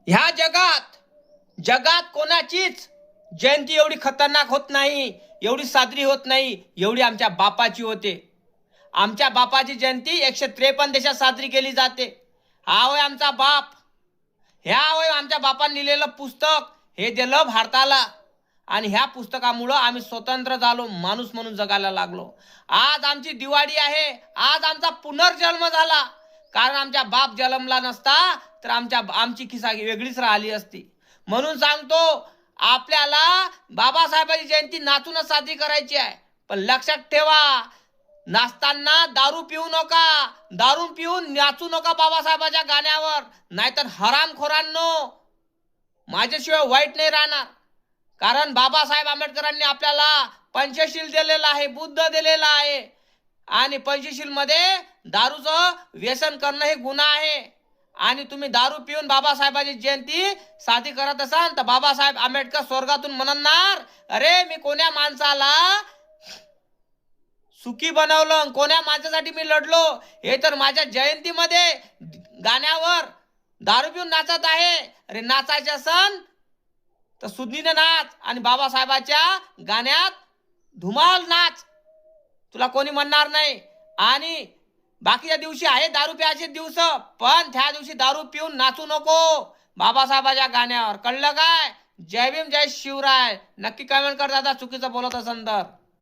ह्या जगात कोणाचीच जयंती एवढी खतरनाक होत नाही, एवढी साजरी होत नाही, एवढी आमच्या बापाची होते. आमच्या बापाची जयंती 153 देशात साजरी केली जाते. हा होय आमचा बाप. ह्या होय आमच्या बापाने लिहिलेलं पुस्तक, हे दिलं भारताला. आणि ह्या पुस्तकामुळं आम्ही स्वतंत्र झालो, माणूस म्हणून जगायला लागलो. आज आमची दिवाळी आहे, आज आमचा पुनर्जन्म झाला. कारण आमच्या बाप जन्मला नसता तर आमची खिसा वेगळीच राहिली असती. म्हणून सांगतो, आपल्याला बाबासाहेबांची जयंती नाचूनच साजरी करायची आहे. पण लक्षात ठेवा, नाचताना दारू पिऊ नका, दारू पिऊन नाचू नका बाबासाहेबाच्या गाण्यावर, नाहीतर हरामखोरांनो माझ्याशिवाय वाईट नाही राहणार. कारण बाबासाहेब आंबेडकरांनी आपल्याला पंचशील दिलेला आहे, बुद्ध दिलेला आहे. आणि पंचशील मध्ये दारूचं व्यसन करणं हे गुन्हा आहे. आणि तुम्ही दारू पिऊन बाबासाहेबांची जयंती साजरी करत असाल तर बाबासाहेब आंबेडकर स्वर्गातून म्हणणार, अरे मी कोण्या माणसाला सुखी बनवलं, कोण्या माणसासाठी मी लढलो, हे तर माझ्या जयंतीमध्ये गाण्यावर दारू पिऊन नाचत आहे. अरे नाचायचा सण तर सुज्ञीने नाच आणि बाबासाहेबाच्या गाण्यात धुमाल नाच, तुला कोणी म्हणणार नाही. आणि बाकीच्या दिवशी आहे दारू प्यायचे दिवस, पण त्या दिवशी दारू पिऊन नाचू नको बाबासाहेबाच्या गाण्यावर. कळलं काय? जय भीम, जय शिवराय. नक्की कमेंट कर दादा चुकीचं बोलत असेल तर.